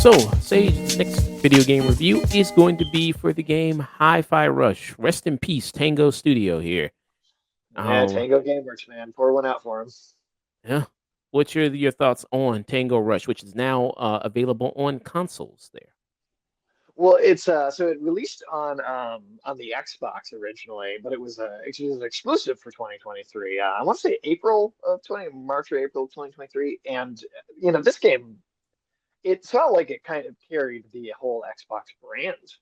So, Sage, the next video game review is going to be for the game Hi-Fi Rush. Rest in peace, Tango Studio here. Yeah, Um, Tango Gameworks, man. Pour one out for him. yeah. What's your thoughts on Tango Rush, which is now available on consoles there? Well, it's so it released on the Xbox originally, but it was exclusive for 2023. I want to say April of 20 March or April of 2023. And this game, it felt like it kind of carried the whole Xbox brand,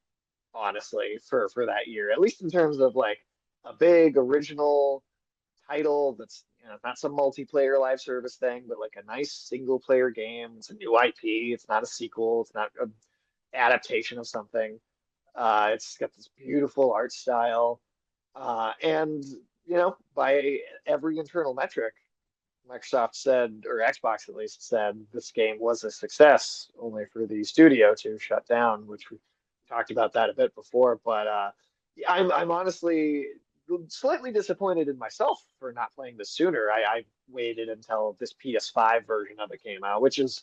honestly, for that year, at least in terms of like a big original title that's not some multiplayer live service thing, but like a nice single player game. It's a new IP. It's not a sequel. It's not an adaptation of something. It's got this beautiful art style, and by every internal metric, Microsoft said, or Xbox at least said, this game was a success, only for the studio to shut down, which we talked about that a bit before. But I'm honestly slightly disappointed in myself for not playing this sooner. I waited until this PS5 version of it came out, which is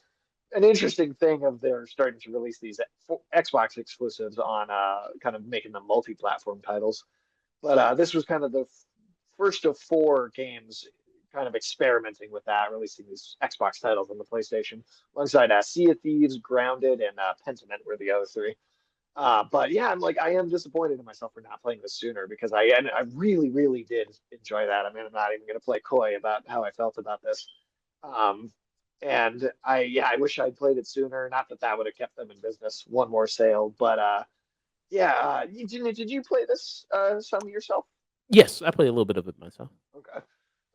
an interesting thing of they're starting to release these Xbox exclusives on kind of making them multi-platform titles. But this was kind of the first of four games kind of experimenting with that, releasing these Xbox titles on the PlayStation, alongside Sea of Thieves, Grounded, and Pentiment were the other three. But yeah, I am disappointed in myself for not playing this sooner because I really, really did enjoy that. I mean, I'm not even going to play coy about how I felt about this. Um, and I wish I'd played it sooner. Not that that would have kept them in business. One more sale, but yeah. Did you play this some yourself? Yes, I played a little bit of it myself. Okay.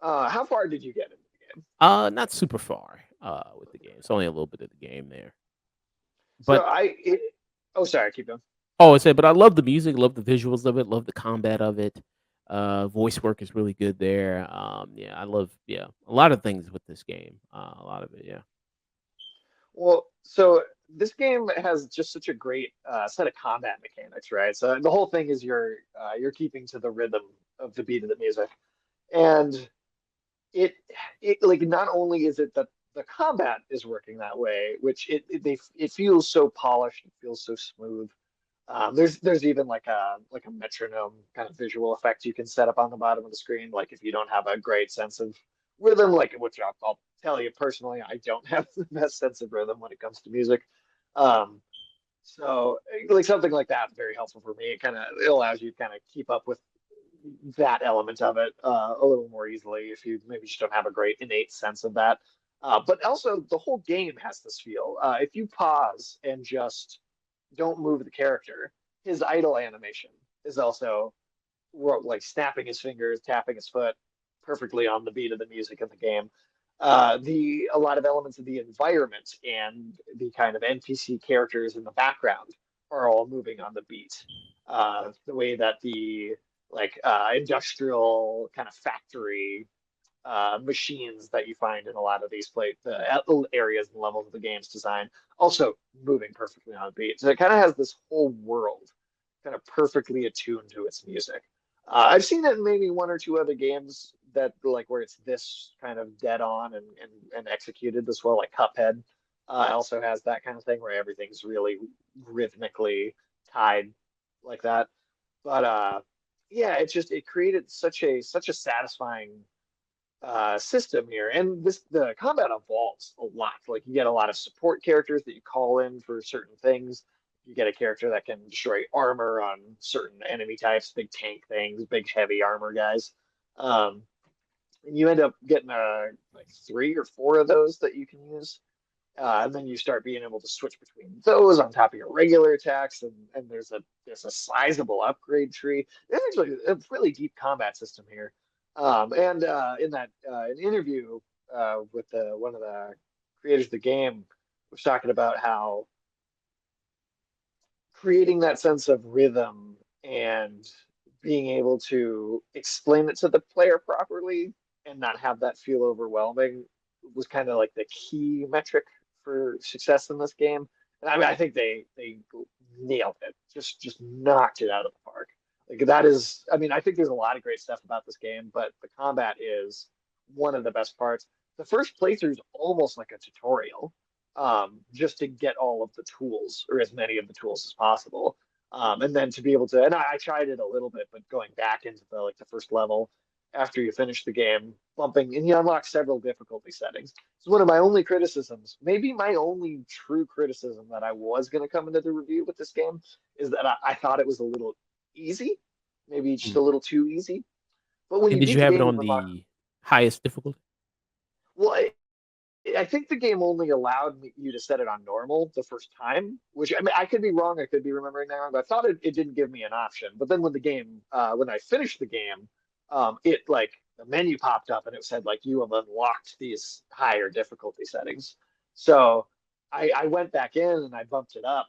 How far did you get into the game? Not super far with the game. It's only a little bit of the game there. So But oh, sorry, keep going. oh, I said, but I love the music, love the visuals of it, love the combat of it. Voice work is really good there. Yeah, I love a lot of things with this game. A lot of it, yeah. Well, so this game has just such a great set of combat mechanics, right? So the whole thing is you're keeping to the rhythm of the beat of the music, and it like not only is it that the combat is working that way, which it feels so polished, it feels so smooth. There's even like a metronome kind of visual effect you can set up on the bottom of the screen. Like if you don't have a great sense of rhythm, like which I'll tell you personally, I don't have the best sense of rhythm when it comes to music. Um, so like something like that, very helpful for me. It allows you to kind of keep up with that element of it a little more easily if you maybe just don't have a great innate sense of that. But also the whole game has this feel. If you pause and just don't move the character, his idle animation is also like snapping his fingers, tapping his foot perfectly on the beat of the music in the game. The A lot of elements of the environment and the kind of NPC characters in the background are all moving on the beat. The way that the industrial kind of factory machines that you find in a lot of these areas and levels of the game's design, also moving perfectly on beat. So it kind of has this whole world kind of perfectly attuned to its music. I've seen it in maybe one or two other games that like where it's this kind of dead on and executed this well, like Cuphead. Also has that kind of thing where everything's really rhythmically tied like that. But yeah, it created such a satisfying system here, and the combat evolves a lot. Like you get a lot of support characters that you call in for certain things. You get a character that can destroy armor on certain enemy types, big tank things, big heavy armor guys. And you end up getting like three or four of those that you can use. And then you start being able to switch between those on top of your regular attacks, and there's a sizable upgrade tree. There's actually a really deep combat system here. And in that an interview with one of the creators of the game was talking about how creating that sense of rhythm and being able to explain it to the player properly and not have that feel overwhelming was kind of like the key metric for success in this game. And I mean, I think they nailed it. just knocked it out of the park. Like that is, I mean, I think there's a lot of great stuff about this game, but the combat is one of the best parts. The first playthrough is almost like a tutorial, just to get all of the tools or as many of the tools as possible. And then to be able to, and I tried it a little bit, but going back into the first level after you finish the game, bumping and you unlock several difficulty settings. It's one of my only criticisms, maybe my only true criticism that I was going to come into the review with this game is that I thought it was a little easy, maybe just a Mm. little too easy. But when And you did beat you the have it game, you on unlock. the highest difficulty? Well, I think the game only allowed you to set it on normal the first time, which I mean, I could be wrong. I could be remembering that wrong, but I thought it didn't give me an option. But then when when I finished the game, it like the menu popped up and it said like you have unlocked these higher difficulty settings. So I went back in and I bumped it up.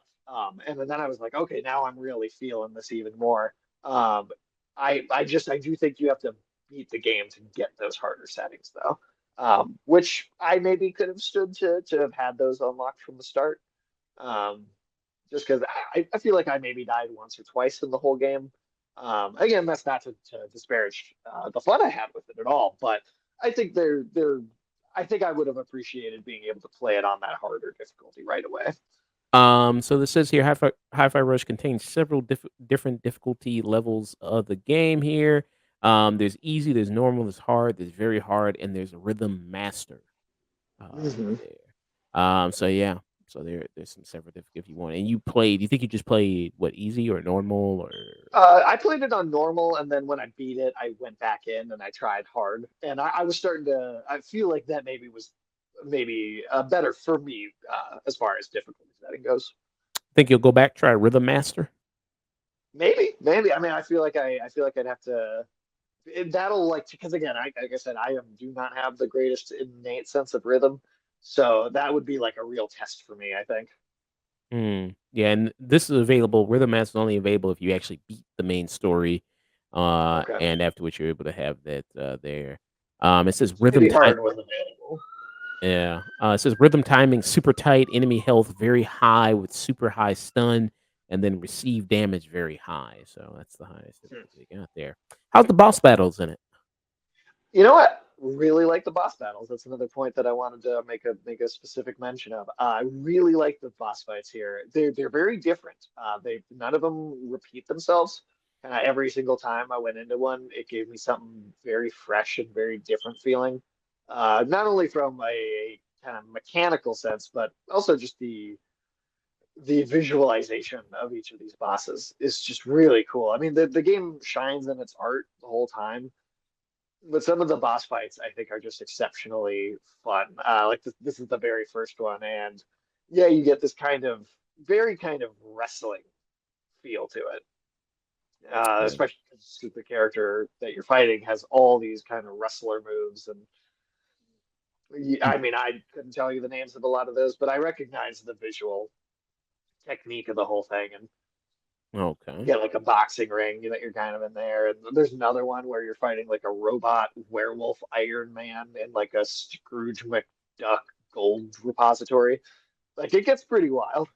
And then I was like, okay, now I'm really feeling this even more. Um, I do think you have to beat the game to get those harder settings though, which I maybe could have stood to have had those unlocked from the start. Um, just because I feel like I maybe died once or twice in the whole game. Again, that's not to disparage the fun I had with it at all, but I think I think I would have appreciated being able to play it on that harder difficulty right away. So this says here, Hi-Fi Rush contains several different difficulty levels of the game here. There's easy, there's normal, there's hard, there's very hard, and there's rhythm master. Hmm. There. So yeah, so there's some several difficulty if you want. And you played. You think you just played what easy or normal or? I played it on normal, and then when I beat it, I went back in and I tried hard. And I was starting to. I feel like that maybe was maybe better for me as far as difficulty setting goes. Think you'll go back try rhythm master? Maybe. I mean, I feel like I'd have to. That'll like because again, like I said, do not have the greatest innate sense of rhythm, so that would be like a real test for me. I think. Yeah, and this is available. Rhythm master is only available if you actually beat the main story, Okay, and after which you're able to have that there. It says so rhythm maybe time. hard was available. Yeah. It says rhythm timing super tight, enemy health very high with super high stun, and then receive damage very high. So that's the highest Hmm. difficulty they got there. How's the boss battles in it? You know what? Really like the boss battles. That's another point that I wanted to make a specific mention of. I really like the boss fights here. They're very different. They none of them repeat themselves. And every single time I went into one, it gave me something very fresh and very different feeling. Not only from a kind of mechanical sense, but also just the visualization of each of these bosses is just really cool. I mean, the game shines in its art the whole time, but some of the boss fights I think are just exceptionally fun. Like this is the very first one, and yeah, you get this kind of very kind of wrestling feel to it, Yeah. especially because the character that you're fighting has all these kind of wrestler moves, and Mm. I mean, I couldn't tell you the names of a lot of those, but I recognize the visual technique of the whole thing, and Okay. get like a boxing ring that you're kind of in there. And there's another one where you're fighting like a robot werewolf Iron Man in like a Scrooge McDuck gold repository. Like it gets pretty wild.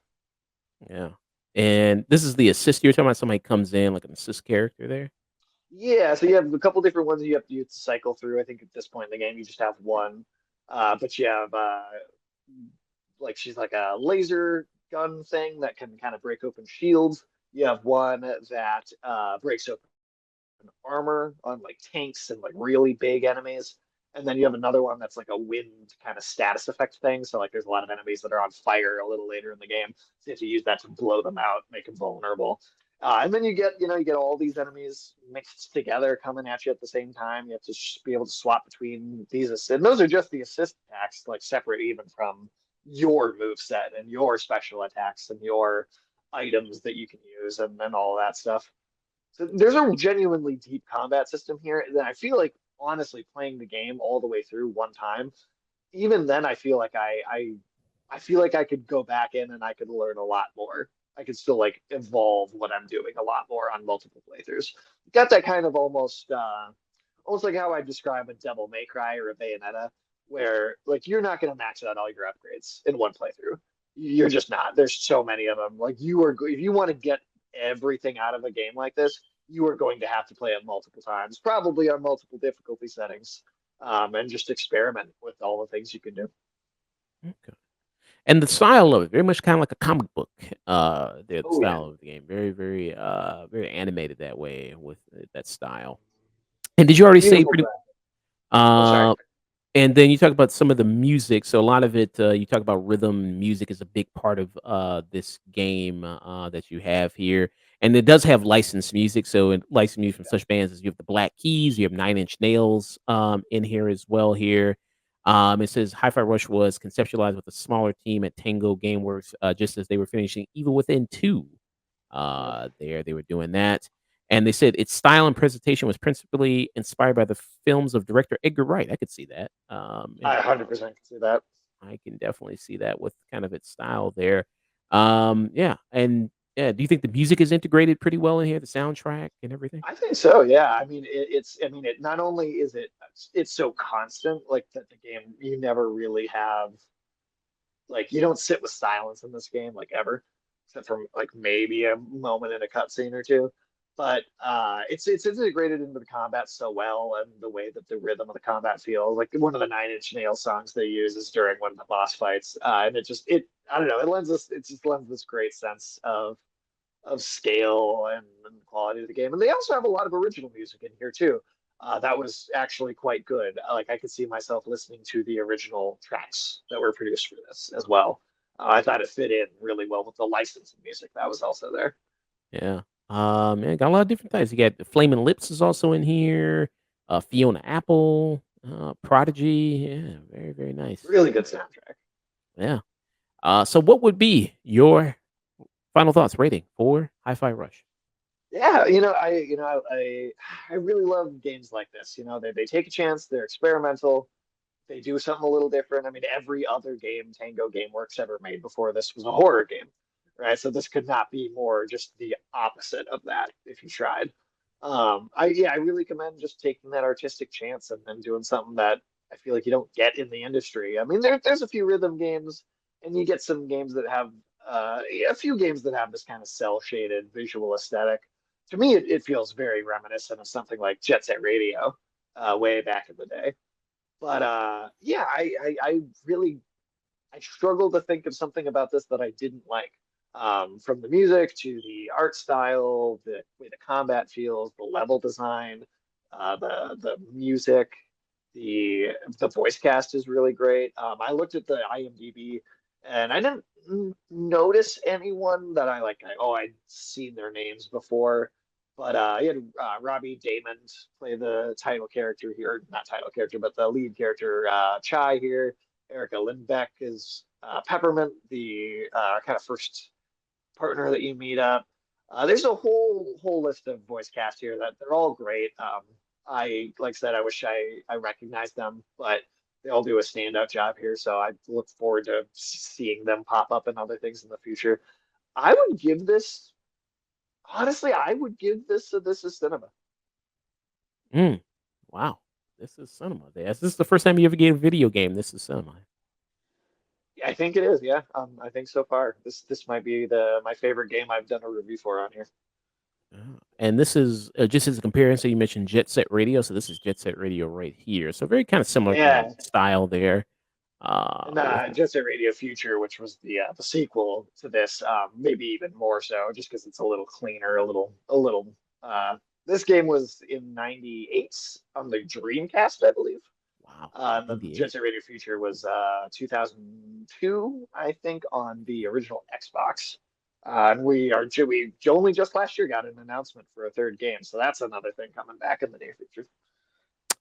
Yeah. And this is the assist you're talking about. Somebody comes in like an assist character there. Yeah, so you have a couple different ones you have to cycle through. I think at this point in the game you just have one. But you have like she's like a laser gun thing that can kind of break open shields. You have one that breaks open armor on like tanks and like really big enemies. And then you have another one that's like a wind kind of status effect thing. So like there's a lot of enemies that are on fire a little later in the game. So you have to use that to blow them out, make them vulnerable. And then you get all these enemies mixed together coming at you at the same time. You have to be able to swap between these assists. And those are just the assist attacks, like separate even from your move set and your special attacks and your items that you can use and all of that stuff. So there's a genuinely deep combat system here that I feel like honestly playing the game all the way through one time, even then I feel like I feel like I could go back in and I could learn a lot more. I could still like evolve what I'm doing a lot more on multiple playthroughs. Got that kind of almost like how I describe a Devil May Cry or a Bayonetta, where like you're not gonna max out all your upgrades in one playthrough. You're just not. There's so many of them. Like you are if you want to get everything out of a game like this, you are going to have to play it multiple times, probably on multiple difficulty settings, and just experiment with all the things you can do. Okay. And the style of it, very much kinda like a comic book, the Oh yeah, style of the game. Very, very, very animated that way with, that style. And did you already say beautiful pretty graphic. Oh, sorry. uh And then you talk about some of the music, so a lot of it, you talk about rhythm, music is a big part of, this game, that you have here, and it does have licensed music, so it licensed music from such bands as you have the Black Keys, you have Nine Inch Nails, in here as well here. It says Hi-Fi Rush was conceptualized with a smaller team at Tango Gameworks, just as they were finishing Evil Within 2. Yep. There they were doing that. And they said its style and presentation was principally inspired by the films of director Edgar Wright. I could see that. Yeah, I 100% can see that. I can definitely see that with kind of its style there. Yeah, and yeah, do you think the music is integrated pretty well in here, the soundtrack and everything? I think so. Yeah. I mean, it's. I mean, it not only is it's so constant, like that the game you never really have like you don't sit with silence in this game like ever, except for like maybe a moment in a cutscene or two. But it's integrated into the combat so well, and the way that the rhythm of the combat feels. Like one of the Nine Inch Nails songs they use is during one of the boss fights, and it I don't know it just lends this great sense of scale and the quality of the game. And they also have a lot of original music in here too. That was actually quite good. Like I could see myself listening to the original tracks that were produced for this as well. I thought it fit in really well with the licensing music that was also there. Yeah. Yeah, got a lot of different types. You got the Flaming Lips is also in here, Fiona Apple, Prodigy. Yeah, very, very nice. Really good soundtrack. Yeah. So what would be your final thoughts rating for Hi-Fi Rush? Yeah, I really love games like this. You know, they take a chance, they're experimental, they do something a little different. I mean, every other game Tango Gameworks ever made before this was a horror game, right? So this could not be more just the opposite of that if you tried. I really commend just taking that artistic chance and doing something that I feel like you don't get in the industry. I mean, there's a few rhythm games, and you get some games that have a few games that have this kind of cell shaded visual aesthetic. To me, it feels very reminiscent of something like Jet Set Radio, way back in the day. But yeah, I really I struggle to think of something about this that I didn't like. From the music to the art style, the way the combat feels, the level design, the music, the voice cast is really great. I looked at the IMDb and I didn't notice anyone that oh, I'd seen their names before. But you had Robbie Damon play the title character here, not title character, but the lead character, Chai here. Erica Lindbeck is Peppermint, the kind of first partner that you meet up. There's a whole list of voice cast here that they're all great. I like I said, I wish I recognized them, but they all do a standout job here. So I look forward to seeing them pop up in other things in the future. I would give this honestly, I would give this a cinema. Mm, wow. This is cinema. This is the first time you ever gave a video game. This is cinema. I think it is, yeah. I think so far this might be the my favorite game I've done a review for on here. And this is just as a comparison. You mentioned Jet Set Radio, so this is Jet Set Radio right here. So very kind of similar kind of Yeah, style there. and With Jet Set Radio Future, which was the sequel to this, maybe even more so, just because it's a little cleaner, a little. This game was in '98 on the Dreamcast, I believe. wow, And the Jet 98. Set Radio Future was 2002, I think, on the original Xbox. And we only just last year got an announcement for a third game, so that's another thing coming back in the near future.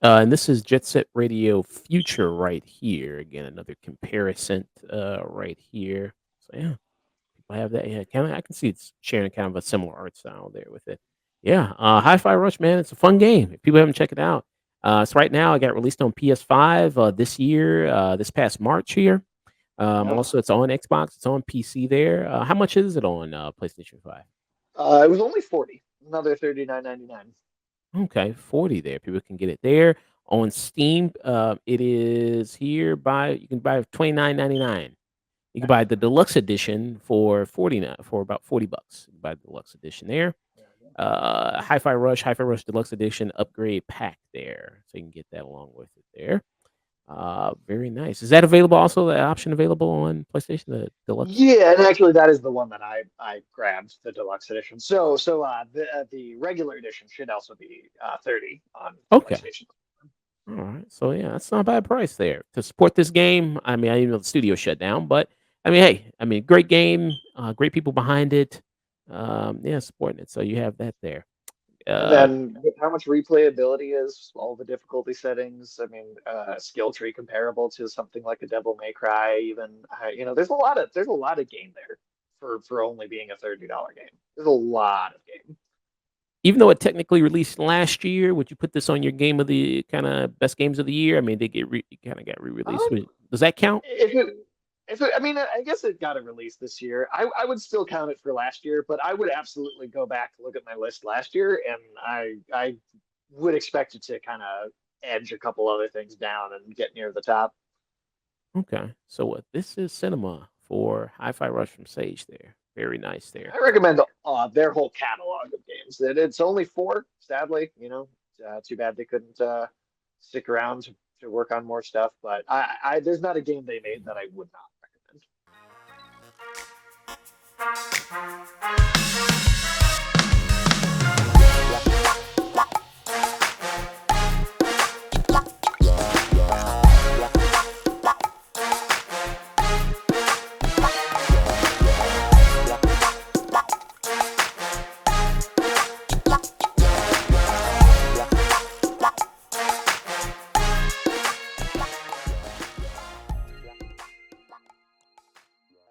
And this is Jet Set Radio Future right here. Again, another comparison right here. So yeah. I have that. Yeah, I can see it's sharing kind of a similar art style there with it. Yeah, Hi-Fi Rush, man, it's a fun game. If people haven't checked it out, so right now, I got released on PS5 this year, this past March here. Yep. Also, it's on Xbox, it's on PC there. How much is it on PlayStation 5? It was only 40, another 39.99. Okay, 40 there. People can get it there on Steam. It is here by you can buy it 29.99. You can buy the deluxe edition for 49 for about $40. You can buy the deluxe edition there. Hi-Fi Rush Deluxe Edition upgrade pack there, so you can get that along with it there. Very nice. Is that available also? The option available on PlayStation, the deluxe? Yeah, and actually that is the one that I grabbed, the deluxe edition. The regular edition should also be 30 on Okay. PlayStation. All right. So yeah, that's not a bad price there to support this game. I mean, I didn't know the studio shut down, but I mean, hey, I mean, great game, great people behind it. Yeah, supporting it. So you have that there. And Uh, then with how much replayability is, all the difficulty settings. I mean, skill tree comparable to something like a Devil May Cry. Even there's a lot of game there for only being a $30 game. There's a lot of game. Even though it technically released last year, would you put this on your game of the kind of best games of the year? I mean, it kind of got re-released. Um, Does that count? if it I mean, I guess it got a release this year. I would still count it for last year, but I would absolutely go back and look at my list last year, and I would expect it to kind of edge a couple other things down and get near the top. Okay. So what? This is cinema for Hi-Fi Rush from Sage there. Very nice there. I recommend their whole catalog of games. It's only four, sadly. Too bad they couldn't stick around to work on more stuff. But I there's not a game they made that I would not